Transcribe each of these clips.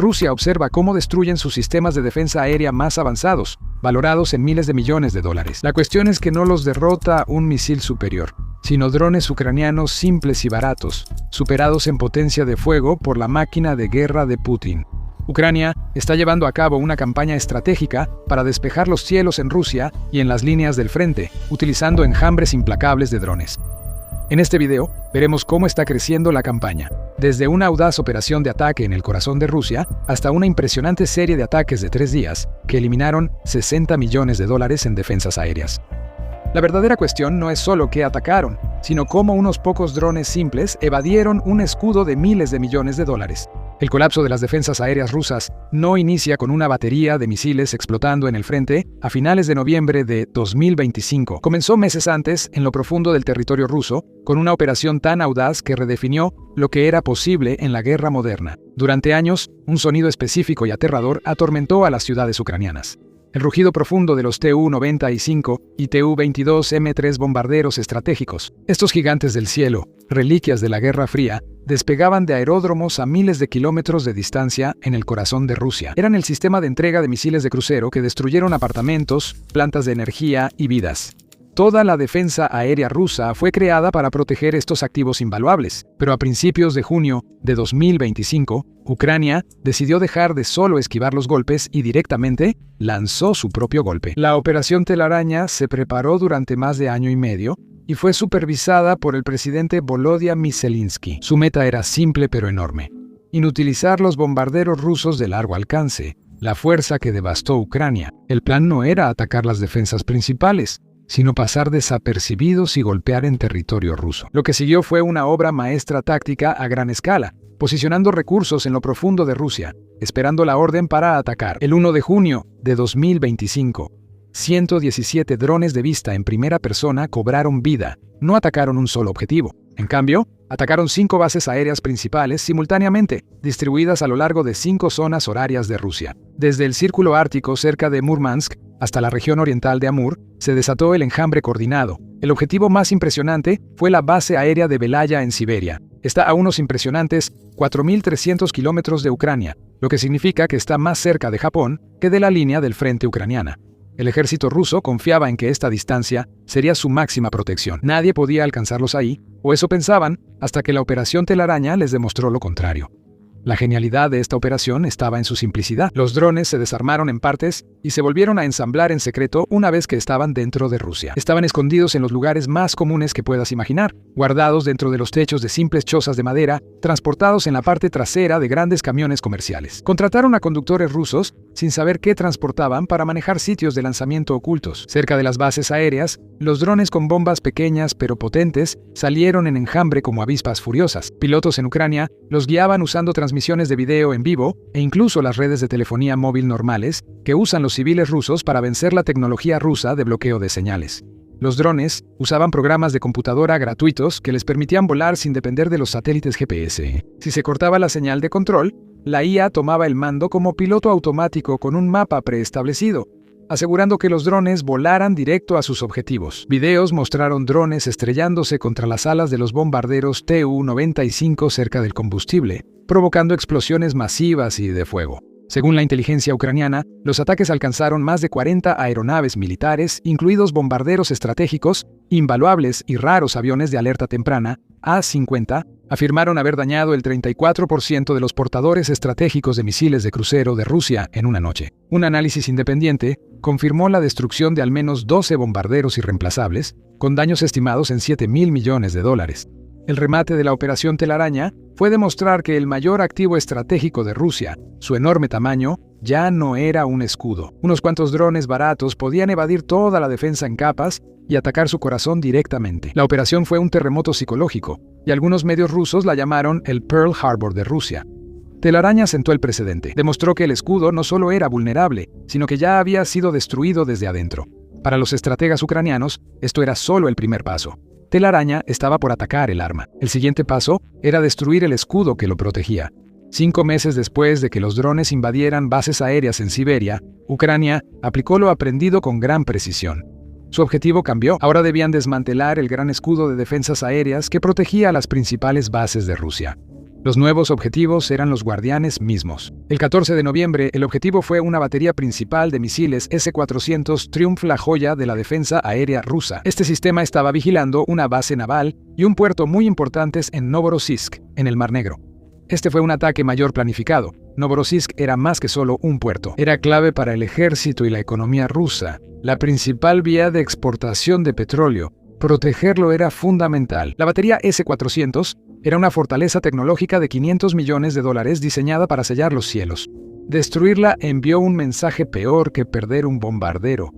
Rusia observa cómo destruyen sus sistemas de defensa aérea más avanzados, valorados en miles de millones de dólares. La cuestión es que no los derrota un misil superior, sino drones ucranianos simples y baratos, superados en potencia de fuego por la máquina de guerra de Putin. Ucrania está llevando a cabo una campaña estratégica para despejar los cielos en Rusia y en las líneas del frente, utilizando enjambres implacables de drones. En este video, veremos cómo está creciendo la campaña, desde una audaz operación de ataque en el corazón de Rusia hasta una impresionante serie de ataques de 3 días que eliminaron $60 millones en defensas aéreas. La verdadera cuestión no es solo qué atacaron, sino cómo unos pocos drones simples evadieron un escudo de miles de millones de dólares. El colapso de las defensas aéreas rusas no inicia con una batería de misiles explotando en el frente a finales de noviembre de 2025. Comenzó meses antes, en lo profundo del territorio ruso, con una operación tan audaz que redefinió lo que era posible en la guerra moderna. Durante años, un sonido específico y aterrador atormentó a las ciudades ucranianas. El rugido profundo de los Tu-95 y Tu-22M3 bombarderos estratégicos. Estos gigantes del cielo, reliquias de la Guerra Fría, despegaban de aeródromos a miles de kilómetros de distancia en el corazón de Rusia. Eran el sistema de entrega de misiles de crucero que destruyeron apartamentos, plantas de energía y vidas. Toda la defensa aérea rusa fue creada para proteger estos activos invaluables, pero a principios de junio de 2025, Ucrania decidió dejar de solo esquivar los golpes y directamente lanzó su propio golpe. La Operación Telaraña se preparó durante más de año y medio y fue supervisada por el presidente Volodymyr Zelensky. Su meta era simple pero enorme: inutilizar los bombarderos rusos de largo alcance, la fuerza que devastó Ucrania. El plan no era atacar las defensas principales, sino pasar desapercibidos y golpear en territorio ruso. Lo que siguió fue una obra maestra táctica a gran escala, posicionando recursos en lo profundo de Rusia, esperando la orden para atacar. El 1 de junio de 2025, 117 drones de vista en primera persona cobraron vida. No atacaron un solo objetivo. En cambio, atacaron 5 bases aéreas principales simultáneamente, distribuidas a lo largo de 5 zonas horarias de Rusia. Desde el Círculo Ártico cerca de Murmansk hasta la región oriental de Amur, se desató el enjambre coordinado. El objetivo más impresionante fue la base aérea de Belaya en Siberia. Está a unos impresionantes 4.300 kilómetros de Ucrania, lo que significa que está más cerca de Japón que de la línea del frente ucraniana. El ejército ruso confiaba en que esta distancia sería su máxima protección. Nadie podía alcanzarlos ahí, o eso pensaban, hasta que la Operación Telaraña les demostró lo contrario. La genialidad de esta operación estaba en su simplicidad. Los drones se desarmaron en partes y se volvieron a ensamblar en secreto una vez que estaban dentro de Rusia. Estaban escondidos en los lugares más comunes que puedas imaginar, guardados dentro de los techos de simples chozas de madera, transportados en la parte trasera de grandes camiones comerciales. Contrataron a conductores rusos sin saber qué transportaban para manejar sitios de lanzamiento ocultos. Cerca de las bases aéreas, los drones con bombas pequeñas pero potentes salieron en enjambre como avispas furiosas. Pilotos en Ucrania los guiaban usando transmisiones de video en vivo e incluso las redes de telefonía móvil normales que usan los civiles rusos para vencer la tecnología rusa de bloqueo de señales. Los drones usaban programas de computadora gratuitos que les permitían volar sin depender de los satélites GPS. Si se cortaba la señal de control, la IA tomaba el mando como piloto automático con un mapa preestablecido, asegurando que los drones volaran directo a sus objetivos. Videos mostraron drones estrellándose contra las alas de los bombarderos Tu-95 cerca del combustible, provocando explosiones masivas y de fuego. Según la inteligencia ucraniana, los ataques alcanzaron más de 40 aeronaves militares, incluidos bombarderos estratégicos, invaluables y raros aviones de alerta temprana, A-50, afirmaron haber dañado el 34% de los portadores estratégicos de misiles de crucero de Rusia en una noche. Un análisis independiente confirmó la destrucción de al menos 12 bombarderos irreemplazables, con daños estimados en $7.000 millones. El remate de la Operación Telaraña fue demostrar que el mayor activo estratégico de Rusia, su enorme tamaño, ya no era un escudo. Unos cuantos drones baratos podían evadir toda la defensa en capas y atacar su corazón directamente. La operación fue un terremoto psicológico, y algunos medios rusos la llamaron el Pearl Harbor de Rusia. Telaraña sentó el precedente. Demostró que el escudo no solo era vulnerable, sino que ya había sido destruido desde adentro. Para los estrategas ucranianos, esto era solo el primer paso. Telaraña estaba por atacar el arma. El siguiente paso era destruir el escudo que lo protegía. 5 meses después de que los drones invadieran bases aéreas en Siberia, Ucrania aplicó lo aprendido con gran precisión. Su objetivo cambió. Ahora debían desmantelar el gran escudo de defensas aéreas que protegía a las principales bases de Rusia. Los nuevos objetivos eran los guardianes mismos. El 14 de noviembre, el objetivo fue una batería principal de misiles S-400 Triumph, la joya de la defensa aérea rusa. Este sistema estaba vigilando una base naval y un puerto muy importantes en Novorossiysk, en el Mar Negro. Este fue un ataque mayor planificado. Novorossiysk era más que solo un puerto. Era clave para el ejército y la economía rusa, la principal vía de exportación de petróleo. Protegerlo era fundamental. La batería S-400 era una fortaleza tecnológica de $500 millones diseñada para sellar los cielos. Destruirla envió un mensaje peor que perder un bombardero.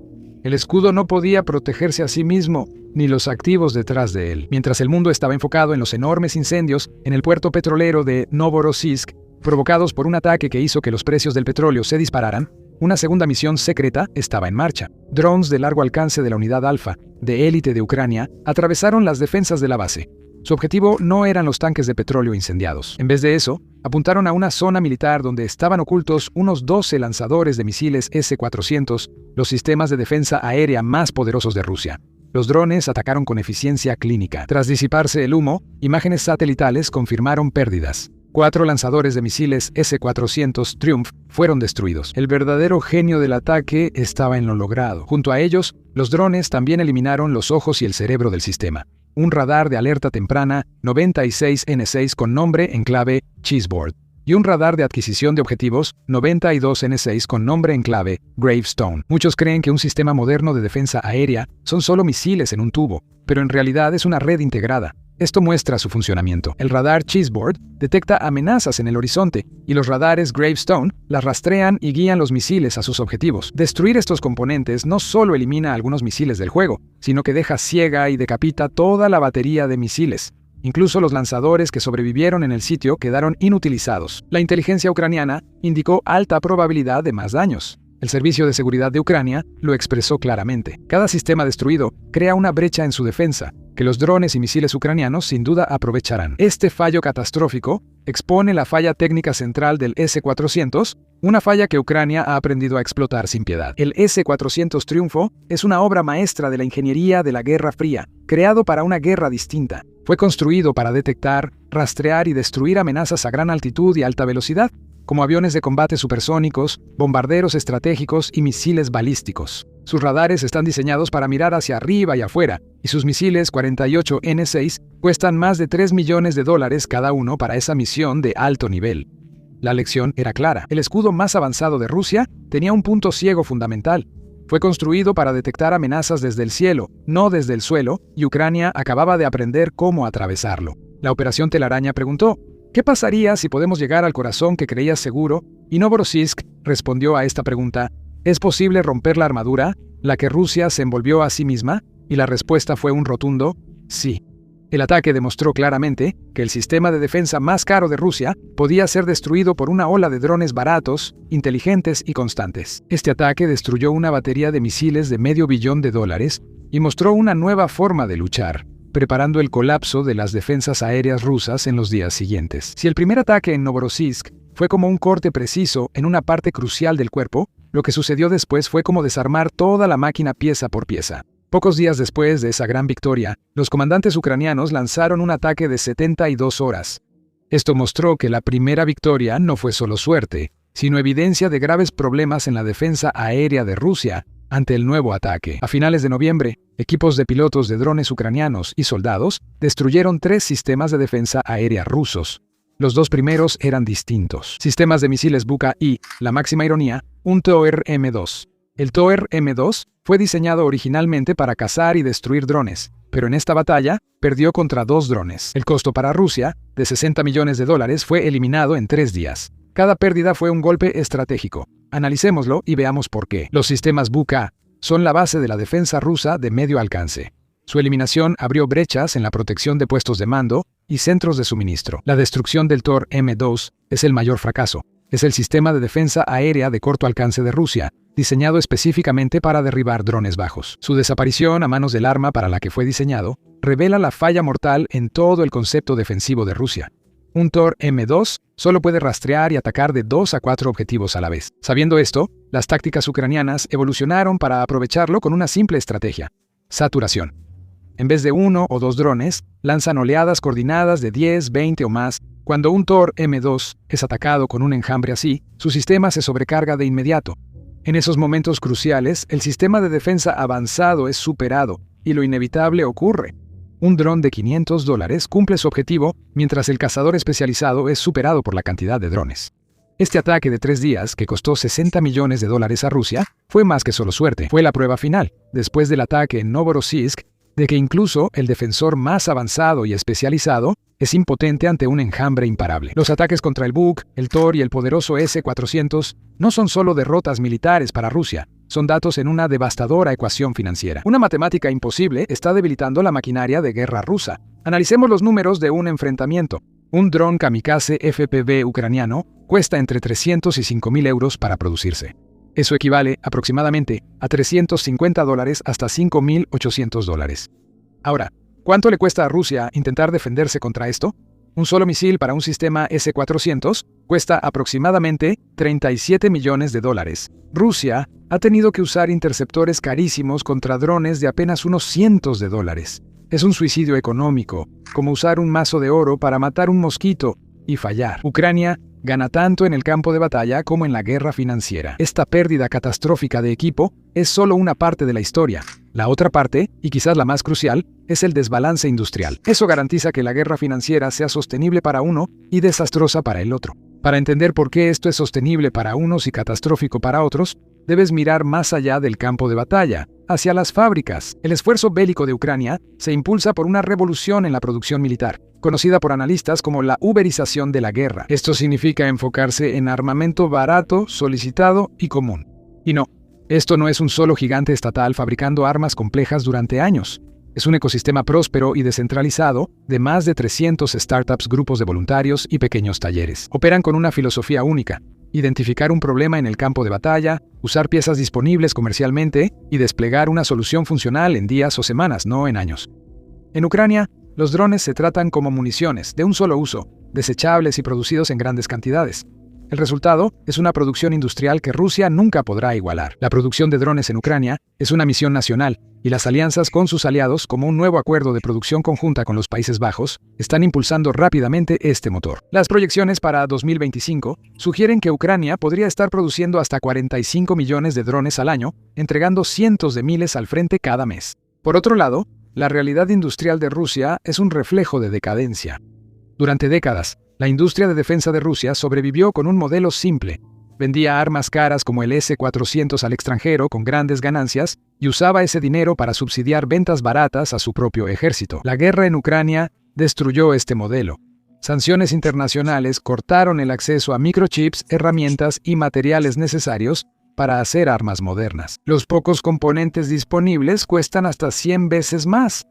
El escudo no podía protegerse a sí mismo, ni los activos detrás de él. Mientras el mundo estaba enfocado en los enormes incendios en el puerto petrolero de Novorossiysk, provocados por un ataque que hizo que los precios del petróleo se dispararan, una segunda misión secreta estaba en marcha. Drones de largo alcance de la unidad Alfa, de élite de Ucrania, atravesaron las defensas de la base. Su objetivo no eran los tanques de petróleo incendiados. En vez de eso, apuntaron a una zona militar donde estaban ocultos unos 12 lanzadores de misiles S-400, los sistemas de defensa aérea más poderosos de Rusia. Los drones atacaron con eficiencia clínica. Tras disiparse el humo, imágenes satelitales confirmaron pérdidas. 4 lanzadores de misiles S-400 Triumph fueron destruidos. El verdadero genio del ataque estaba en lo logrado. Junto a ellos, los drones también eliminaron los ojos y el cerebro del sistema. Un radar de alerta temprana 96N6 con nombre en clave Chessboard y un radar de adquisición de objetivos 92N6 con nombre en clave Gravestone. Muchos creen que un sistema moderno de defensa aérea son solo misiles en un tubo, pero en realidad es una red integrada. Esto muestra su funcionamiento. El radar Chessboard detecta amenazas en el horizonte y los radares Gravestone las rastrean y guían los misiles a sus objetivos. Destruir estos componentes no solo elimina algunos misiles del juego, sino que deja ciega y decapita toda la batería de misiles. Incluso los lanzadores que sobrevivieron en el sitio quedaron inutilizados. La inteligencia ucraniana indicó alta probabilidad de más daños. El Servicio de Seguridad de Ucrania lo expresó claramente. Cada sistema destruido crea una brecha en su defensa, que los drones y misiles ucranianos sin duda aprovecharán. Este fallo catastrófico expone la falla técnica central del S-400, una falla que Ucrania ha aprendido a explotar sin piedad. El S-400 Triunfo es una obra maestra de la ingeniería de la Guerra Fría, creado para una guerra distinta. Fue construido para detectar, rastrear y destruir amenazas a gran altitud y alta velocidad, como aviones de combate supersónicos, bombarderos estratégicos y misiles balísticos. Sus radares están diseñados para mirar hacia arriba y afuera, y sus misiles 48N6 cuestan más de $3 millones cada uno para esa misión de alto nivel. La lección era clara. El escudo más avanzado de Rusia tenía un punto ciego fundamental. Fue construido para detectar amenazas desde el cielo, no desde el suelo, y Ucrania acababa de aprender cómo atravesarlo. La Operación Telaraña preguntó: ¿qué pasaría si podemos llegar al corazón que creías seguro? Y Novorossiysk respondió a esta pregunta: ¿es posible romper la armadura, la que Rusia se envolvió a sí misma? Y la respuesta fue un rotundo sí. El ataque demostró claramente que el sistema de defensa más caro de Rusia podía ser destruido por una ola de drones baratos, inteligentes y constantes. Este ataque destruyó una batería de misiles de $500 millones y mostró una nueva forma de luchar, preparando el colapso de las defensas aéreas rusas en los días siguientes. Si el primer ataque en Novorossiysk fue como un corte preciso en una parte crucial del cuerpo, lo que sucedió después fue como desarmar toda la máquina pieza por pieza. Pocos días después de esa gran victoria, los comandantes ucranianos lanzaron un ataque de 72 horas. Esto mostró que la primera victoria no fue solo suerte, sino evidencia de graves problemas en la defensa aérea de Rusia ante el nuevo ataque. A finales de noviembre, equipos de pilotos de drones ucranianos y soldados destruyeron 3 sistemas de defensa aérea rusos. Los 2 primeros eran distintos. Sistemas de misiles Buka y, la máxima ironía, un TOR M2. El TOR M2 fue diseñado originalmente para cazar y destruir drones, pero en esta batalla perdió contra 2 drones. El costo para Rusia, de $60 millones, fue eliminado en 3 días. Cada pérdida fue un golpe estratégico. Analicémoslo y veamos por qué. Los sistemas Buka son la base de la defensa rusa de medio alcance. Su eliminación abrió brechas en la protección de puestos de mando y centros de suministro. La destrucción del TOR M2 es el mayor fracaso. Es el sistema de defensa aérea de corto alcance de Rusia, diseñado específicamente para derribar drones bajos. Su desaparición a manos del arma para la que fue diseñado revela la falla mortal en todo el concepto defensivo de Rusia. Un TOR M2 solo puede rastrear y atacar de 2 a 4 objetivos a la vez. Sabiendo esto, las tácticas ucranianas evolucionaron para aprovecharlo con una simple estrategia: saturación. En vez de 1 o 2 drones, lanzan oleadas coordinadas de 10, 20 o más, Cuando un Tor M2 es atacado con un enjambre así, su sistema se sobrecarga de inmediato. En esos momentos cruciales, el sistema de defensa avanzado es superado y lo inevitable ocurre. Un dron de $500 cumple su objetivo, mientras el cazador especializado es superado por la cantidad de drones. Este ataque de 3 días, que costó $60 millones a Rusia, fue más que solo suerte. Fue la prueba final, después del ataque en Novorossiysk, de que incluso el defensor más avanzado y especializado es impotente ante un enjambre imparable. Los ataques contra el Buk, el Tor y el poderoso S-400 no son solo derrotas militares para Rusia, son datos en una devastadora ecuación financiera. Una matemática imposible está debilitando la maquinaria de guerra rusa. Analicemos los números de un enfrentamiento. Un dron kamikaze FPV ucraniano cuesta entre 300 y 5.000 euros para producirse. Eso equivale aproximadamente a $350 hasta $5.800. Ahora, ¿cuánto le cuesta a Rusia intentar defenderse contra esto? Un solo misil para un sistema S-400 cuesta aproximadamente $37 millones. Rusia ha tenido que usar interceptores carísimos contra drones de apenas unos cientos de dólares. Es un suicidio económico, como usar un mazo de oro para matar un mosquito y fallar. Ucrania gana tanto en el campo de batalla como en la guerra financiera. Esta pérdida catastrófica de equipo es solo una parte de la historia. La otra parte, y quizás la más crucial, es el desbalance industrial. Eso garantiza que la guerra financiera sea sostenible para uno y desastrosa para el otro. Para entender por qué esto es sostenible para unos y catastrófico para otros, debes mirar más allá del campo de batalla, hacia las fábricas. El esfuerzo bélico de Ucrania se impulsa por una revolución en la producción militar, conocida por analistas como la uberización de la guerra. Esto significa enfocarse en armamento barato, solicitado y común. Y no, esto no es un solo gigante estatal fabricando armas complejas durante años. Es un ecosistema próspero y descentralizado de más de 300 startups, grupos de voluntarios y pequeños talleres. Operan con una filosofía única: identificar un problema en el campo de batalla, usar piezas disponibles comercialmente y desplegar una solución funcional en días o semanas, no en años. En Ucrania, los drones se tratan como municiones de un solo uso, desechables y producidos en grandes cantidades. El resultado es una producción industrial que Rusia nunca podrá igualar. La producción de drones en Ucrania es una misión nacional, y las alianzas con sus aliados, como un nuevo acuerdo de producción conjunta con los Países Bajos, están impulsando rápidamente este motor. Las proyecciones para 2025 sugieren que Ucrania podría estar produciendo hasta 45 millones de drones al año, entregando cientos de miles al frente cada mes. Por otro lado, la realidad industrial de Rusia es un reflejo de decadencia. Durante décadas, la industria de defensa de Rusia sobrevivió con un modelo simple. Vendía armas caras como el S-400 al extranjero con grandes ganancias y usaba ese dinero para subsidiar ventas baratas a su propio ejército. La guerra en Ucrania destruyó este modelo. Sanciones internacionales cortaron el acceso a microchips, herramientas y materiales necesarios para hacer armas modernas. Los pocos componentes disponibles cuestan hasta 100 veces más.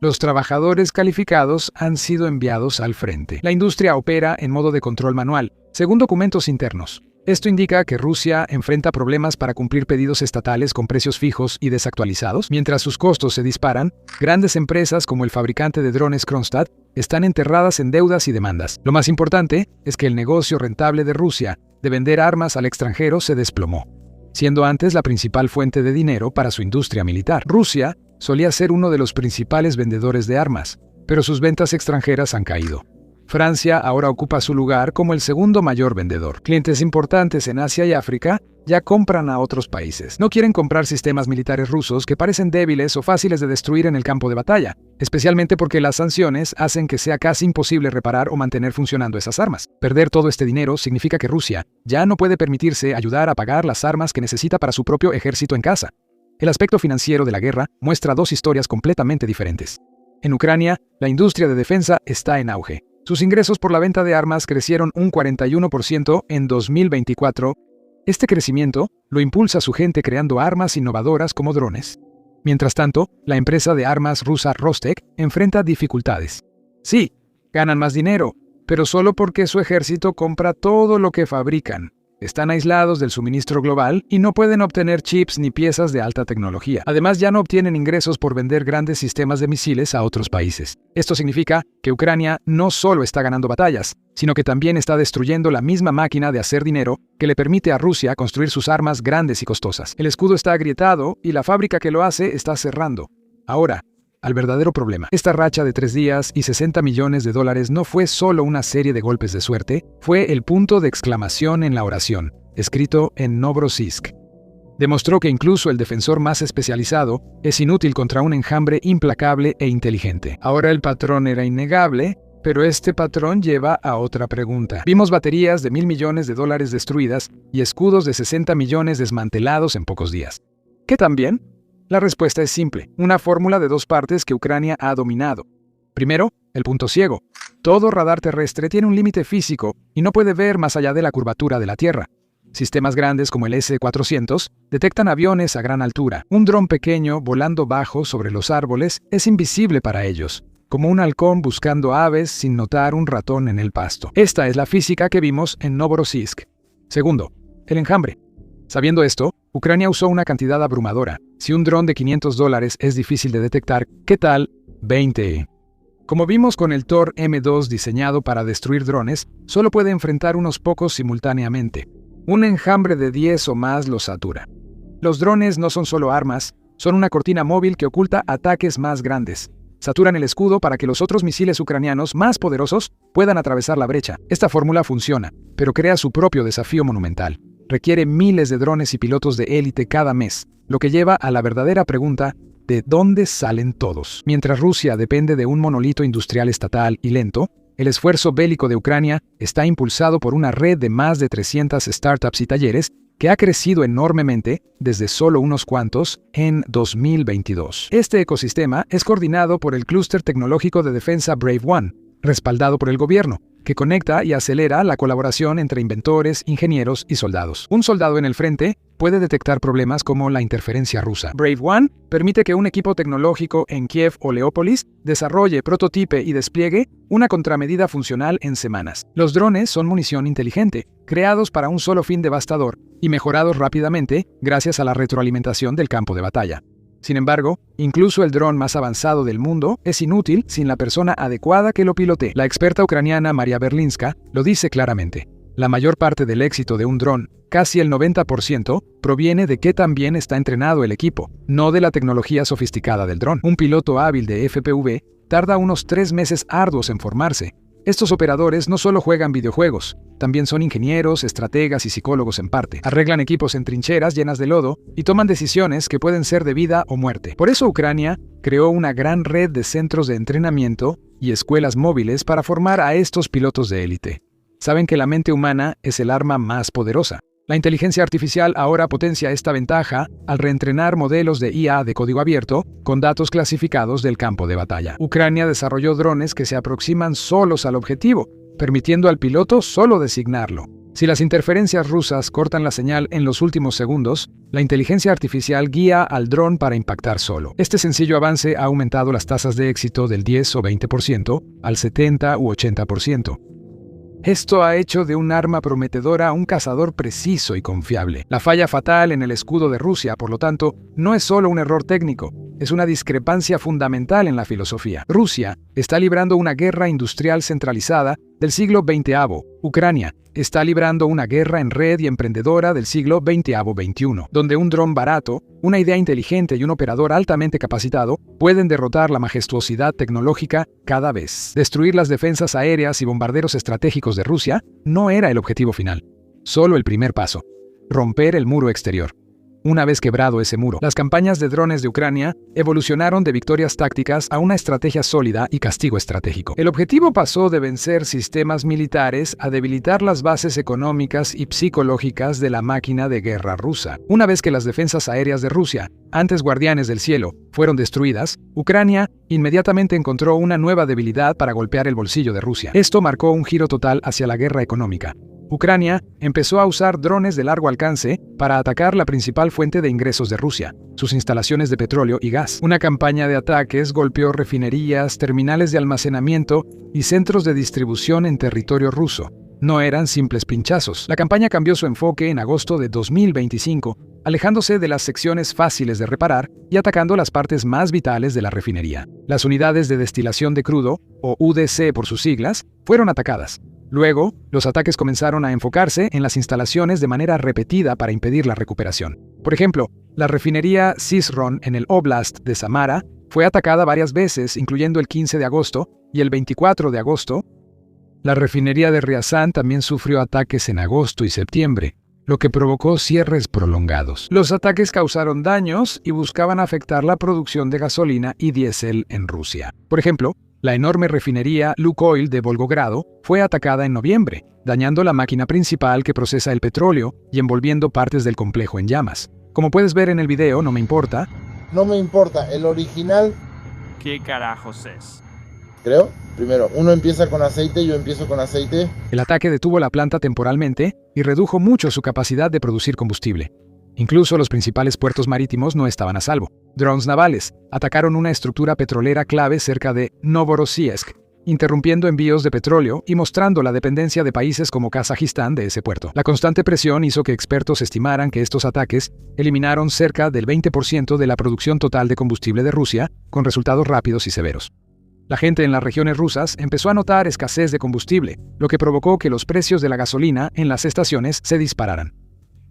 Los trabajadores calificados han sido enviados al frente. La industria opera en modo de control manual, según documentos internos. Esto indica que Rusia enfrenta problemas para cumplir pedidos estatales con precios fijos y desactualizados. Mientras sus costos se disparan, grandes empresas como el fabricante de drones Kronstadt están enterradas en deudas y demandas. Lo más importante es que el negocio rentable de Rusia de vender armas al extranjero se desplomó, siendo antes la principal fuente de dinero para su industria militar. Rusia solía ser uno de los principales vendedores de armas, pero sus ventas extranjeras han caído. Francia ahora ocupa su lugar como el segundo mayor vendedor. Clientes importantes en Asia y África ya compran a otros países. No quieren comprar sistemas militares rusos que parecen débiles o fáciles de destruir en el campo de batalla, especialmente porque las sanciones hacen que sea casi imposible reparar o mantener funcionando esas armas. Perder todo este dinero significa que Rusia ya no puede permitirse ayudar a pagar las armas que necesita para su propio ejército en casa. El aspecto financiero de la guerra muestra dos historias completamente diferentes. En Ucrania, la industria de defensa está en auge. Sus ingresos por la venta de armas crecieron un 41% en 2024. Este crecimiento lo impulsa su gente creando armas innovadoras como drones. Mientras tanto, la empresa de armas rusa Rostec enfrenta dificultades. Sí, ganan más dinero, pero solo porque su ejército compra todo lo que fabrican. Están aislados del suministro global y no pueden obtener chips ni piezas de alta tecnología. Además, ya no obtienen ingresos por vender grandes sistemas de misiles a otros países. Esto significa que Ucrania no solo está ganando batallas, sino que también está destruyendo la misma máquina de hacer dinero que le permite a Rusia construir sus armas grandes y costosas. El escudo está agrietado y la fábrica que lo hace está cerrando. Ahora, al verdadero problema. Esta racha de 3 días y $60 millones no fue solo una serie de golpes de suerte, fue el punto de exclamación en la oración, escrito en Novorossiysk. Demostró que incluso el defensor más especializado es inútil contra un enjambre implacable e inteligente. Ahora el patrón era innegable, pero este patrón lleva a otra pregunta. Vimos baterías de $1.000 millones destruidas y escudos de 60 millones desmantelados en pocos días. ¿Qué tan bien? La respuesta es simple, una fórmula de 2 partes que Ucrania ha dominado. Primero, el punto ciego. Todo radar terrestre tiene un límite físico y no puede ver más allá de la curvatura de la Tierra. Sistemas grandes como el S-400 detectan aviones a gran altura. Un dron pequeño volando bajo sobre los árboles es invisible para ellos, como un halcón buscando aves sin notar un ratón en el pasto. Esta es la física que vimos en Novorossiysk. Segundo, el enjambre. Sabiendo esto, Ucrania usó una cantidad abrumadora. Si un dron de $500 es difícil de detectar, ¿qué tal 20? Como vimos con el Tor M2 diseñado para destruir drones, solo puede enfrentar unos pocos simultáneamente. Un enjambre de 10 o más los satura. Los drones no son solo armas, son una cortina móvil que oculta ataques más grandes. Saturan el escudo para que los otros misiles ucranianos más poderosos puedan atravesar la brecha. Esta fórmula funciona, pero crea su propio desafío monumental. Requiere miles de drones y pilotos de élite cada mes, lo que lleva a la verdadera pregunta: ¿de dónde salen todos? Mientras Rusia depende de un monolito industrial estatal y lento, el esfuerzo bélico de Ucrania está impulsado por una red de más de 300 startups y talleres que ha crecido enormemente desde solo unos cuantos en 2022. Este ecosistema es coordinado por el clúster tecnológico de defensa Brave One, respaldado por el gobierno, que conecta y acelera la colaboración entre inventores, ingenieros y soldados. Un soldado en el frente puede detectar problemas como la interferencia rusa. Brave One permite que un equipo tecnológico en Kiev o Leópolis desarrolle, prototipe y despliegue una contramedida funcional en semanas. Los drones son munición inteligente, creados para un solo fin devastador y mejorados rápidamente gracias a la retroalimentación del campo de batalla. Sin embargo, incluso el dron más avanzado del mundo es inútil sin la persona adecuada que lo pilotee. La experta ucraniana Maria Berlinska lo dice claramente. La mayor parte del éxito de un dron, casi el 90%, proviene de qué tan bien está entrenado el equipo, no de la tecnología sofisticada del dron. Un piloto hábil de FPV tarda unos 3 meses arduos en formarse. Estos operadores no solo juegan videojuegos, también son ingenieros, estrategas y psicólogos en parte. Arreglan equipos en trincheras llenas de lodo y toman decisiones que pueden ser de vida o muerte. Por eso Ucrania creó una gran red de centros de entrenamiento y escuelas móviles para formar a estos pilotos de élite. Saben que la mente humana es el arma más poderosa. La inteligencia artificial ahora potencia esta ventaja al reentrenar modelos de IA de código abierto con datos clasificados del campo de batalla. Ucrania desarrolló drones que se aproximan solos al objetivo, permitiendo al piloto solo designarlo. Si las interferencias rusas cortan la señal en los últimos segundos, la inteligencia artificial guía al dron para impactar solo. Este sencillo avance ha aumentado las tasas de éxito del 10 o 20% al 70 u 80%. Esto ha hecho de un arma prometedora un cazador preciso y confiable. La falla fatal en el escudo de Rusia, por lo tanto, no es solo un error técnico, es una discrepancia fundamental en la filosofía. Rusia está librando una guerra industrial centralizada del siglo XX. Ucrania está librando una guerra en red y emprendedora del siglo XX-XXI, donde un dron barato, una idea inteligente y un operador altamente capacitado pueden derrotar la majestuosidad tecnológica cada vez. Destruir las defensas aéreas y bombarderos estratégicos de Rusia no era el objetivo final, solo el primer paso: romper el muro exterior. Una vez quebrado ese muro, las campañas de drones de Ucrania evolucionaron de victorias tácticas a una estrategia sólida y castigo estratégico. El objetivo pasó de vencer sistemas militares a debilitar las bases económicas y psicológicas de la máquina de guerra rusa. Una vez que las defensas aéreas de Rusia, antes guardianes del cielo, fueron destruidas, Ucrania inmediatamente encontró una nueva debilidad para golpear el bolsillo de Rusia. Esto marcó un giro total hacia la guerra económica. Ucrania empezó a usar drones de largo alcance para atacar la principal fuente de ingresos de Rusia, sus instalaciones de petróleo y gas. Una campaña de ataques golpeó refinerías, terminales de almacenamiento y centros de distribución en territorio ruso. No eran simples pinchazos. La campaña cambió su enfoque en agosto de 2025, alejándose de las secciones fáciles de reparar y atacando las partes más vitales de la refinería. Las unidades de destilación de crudo, o UDC por sus siglas, fueron atacadas. Luego, los ataques comenzaron a enfocarse en las instalaciones de manera repetida para impedir la recuperación. Por ejemplo, la refinería Syzron en el Oblast de Samara fue atacada varias veces, incluyendo el 15 de agosto y el 24 de agosto. La refinería de Ryazan también sufrió ataques en agosto y septiembre, lo que provocó cierres prolongados. Los ataques causaron daños y buscaban afectar la producción de gasolina y diésel en Rusia. Por ejemplo, la enorme refinería Lukoil de Volgogrado fue atacada en noviembre, dañando la máquina principal que procesa el petróleo y envolviendo partes del complejo en llamas. Como puedes ver en el video, no me importa. No me importa, el original... ¿Qué carajos es? Creo, primero, uno empieza con aceite, yo empiezo con aceite. El ataque detuvo la planta temporalmente y redujo mucho su capacidad de producir combustible. Incluso los principales puertos marítimos no estaban a salvo. Drones navales atacaron una estructura petrolera clave cerca de Novorossiysk, interrumpiendo envíos de petróleo y mostrando la dependencia de países como Kazajistán de ese puerto. La constante presión hizo que expertos estimaran que estos ataques eliminaron cerca del 20% de la producción total de combustible de Rusia, con resultados rápidos y severos. La gente en las regiones rusas empezó a notar escasez de combustible, lo que provocó que los precios de la gasolina en las estaciones se dispararan.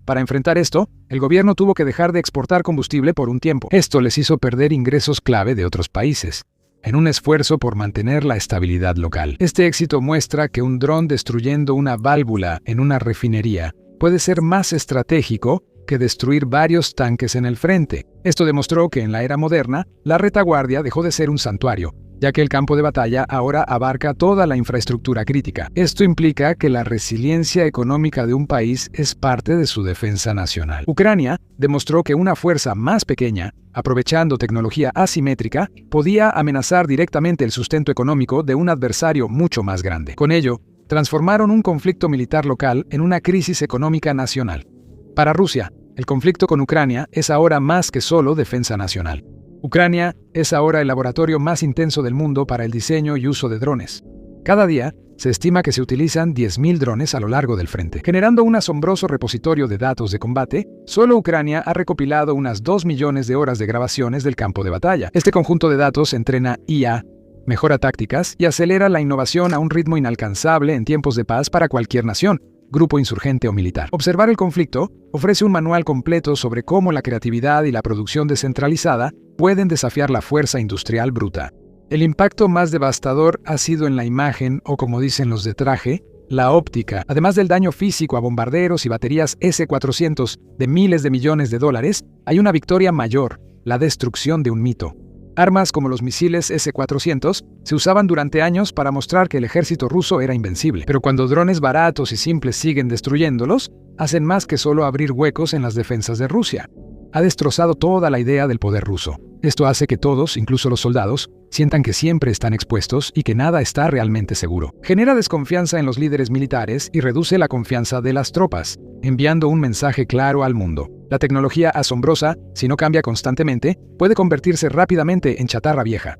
Para enfrentar esto, el gobierno tuvo que dejar de exportar combustible por un tiempo. Esto les hizo perder ingresos clave de otros países, en un esfuerzo por mantener la estabilidad local. Este éxito muestra que un dron destruyendo una válvula en una refinería puede ser más estratégico que destruir varios tanques en el frente. Esto demostró que en la era moderna, la retaguardia dejó de ser un santuario, ya que el campo de batalla ahora abarca toda la infraestructura crítica. Esto implica que la resiliencia económica de un país es parte de su defensa nacional. Ucrania demostró que una fuerza más pequeña, aprovechando tecnología asimétrica, podía amenazar directamente el sustento económico de un adversario mucho más grande. Con ello, transformaron un conflicto militar local en una crisis económica nacional. Para Rusia, el conflicto con Ucrania es ahora más que solo defensa nacional. Ucrania es ahora el laboratorio más intenso del mundo para el diseño y uso de drones. Cada día, se estima que se utilizan 10.000 drones a lo largo del frente. Generando un asombroso repositorio de datos de combate, solo Ucrania ha recopilado unas 2 millones de horas de grabaciones del campo de batalla. Este conjunto de datos entrena IA, mejora tácticas y acelera la innovación a un ritmo inalcanzable en tiempos de paz para cualquier nación, grupo insurgente o militar. Observar el conflicto ofrece un manual completo sobre cómo la creatividad y la producción descentralizada pueden desafiar la fuerza industrial bruta. El impacto más devastador ha sido en la imagen, o como dicen los de traje, la óptica. Además del daño físico a bombarderos y baterías S-400 de miles de millones de dólares, hay una victoria mayor, la destrucción de un mito. Armas como los misiles S-400 se usaban durante años para mostrar que el ejército ruso era invencible. Pero cuando drones baratos y simples siguen destruyéndolos, hacen más que solo abrir huecos en las defensas de Rusia. Ha destrozado toda la idea del poder ruso. Esto hace que todos, incluso los soldados, sientan que siempre están expuestos y que nada está realmente seguro. Genera desconfianza en los líderes militares y reduce la confianza de las tropas, enviando un mensaje claro al mundo. La tecnología asombrosa, si no cambia constantemente, puede convertirse rápidamente en chatarra vieja.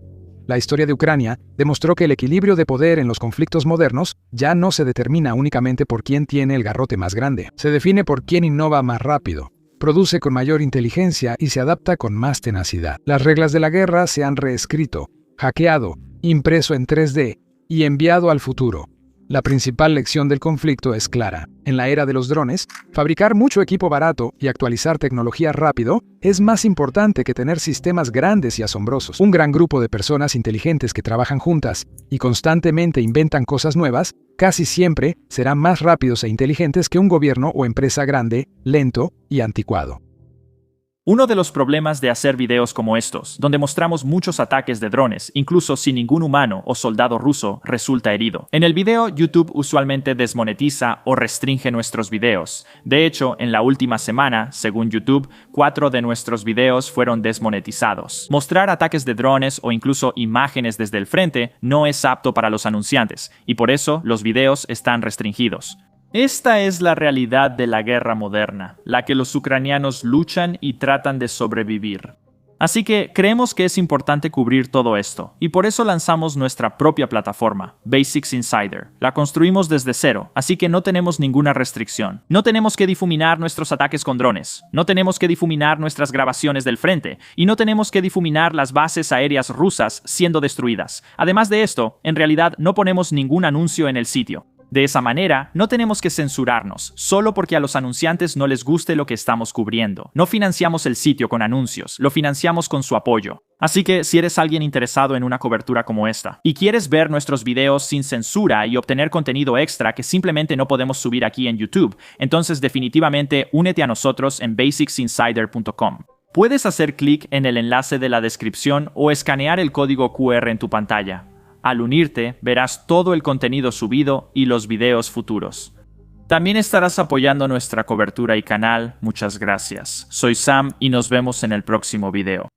La historia de Ucrania demostró que el equilibrio de poder en los conflictos modernos ya no se determina únicamente por quién tiene el garrote más grande. Se define por quién innova más rápido, produce con mayor inteligencia y se adapta con más tenacidad. Las reglas de la guerra se han reescrito, hackeado, impreso en 3D y enviado al futuro. La principal lección del conflicto es clara. En la era de los drones, fabricar mucho equipo barato y actualizar tecnología rápido es más importante que tener sistemas grandes y asombrosos. Un gran grupo de personas inteligentes que trabajan juntas y constantemente inventan cosas nuevas, casi siempre serán más rápidos e inteligentes que un gobierno o empresa grande, lento y anticuado. Uno de los problemas de hacer videos como estos, donde mostramos muchos ataques de drones, incluso si ningún humano o soldado ruso resulta herido. En el video, YouTube usualmente desmonetiza o restringe nuestros videos. De hecho, en la última semana, según YouTube, 4 de nuestros videos fueron desmonetizados. Mostrar ataques de drones o incluso imágenes desde el frente no es apto para los anunciantes, y por eso los videos están restringidos. Esta es la realidad de la guerra moderna, la que los ucranianos luchan y tratan de sobrevivir. Así que creemos que es importante cubrir todo esto, y por eso lanzamos nuestra propia plataforma, Basics Insider. La construimos desde cero, así que no tenemos ninguna restricción. No tenemos que difuminar nuestros ataques con drones, no tenemos que difuminar nuestras grabaciones del frente, y no tenemos que difuminar las bases aéreas rusas siendo destruidas. Además de esto, en realidad no ponemos ningún anuncio en el sitio. De esa manera, no tenemos que censurarnos, solo porque a los anunciantes no les guste lo que estamos cubriendo. No financiamos el sitio con anuncios, lo financiamos con su apoyo. Así que si eres alguien interesado en una cobertura como esta, y quieres ver nuestros videos sin censura y obtener contenido extra que simplemente no podemos subir aquí en YouTube, entonces definitivamente únete a nosotros en basicsinsider.com. Puedes hacer clic en el enlace de la descripción o escanear el código QR en tu pantalla. Al unirte, verás todo el contenido subido y los videos futuros. También estarás apoyando nuestra cobertura y canal. Muchas gracias. Soy Sam y nos vemos en el próximo video.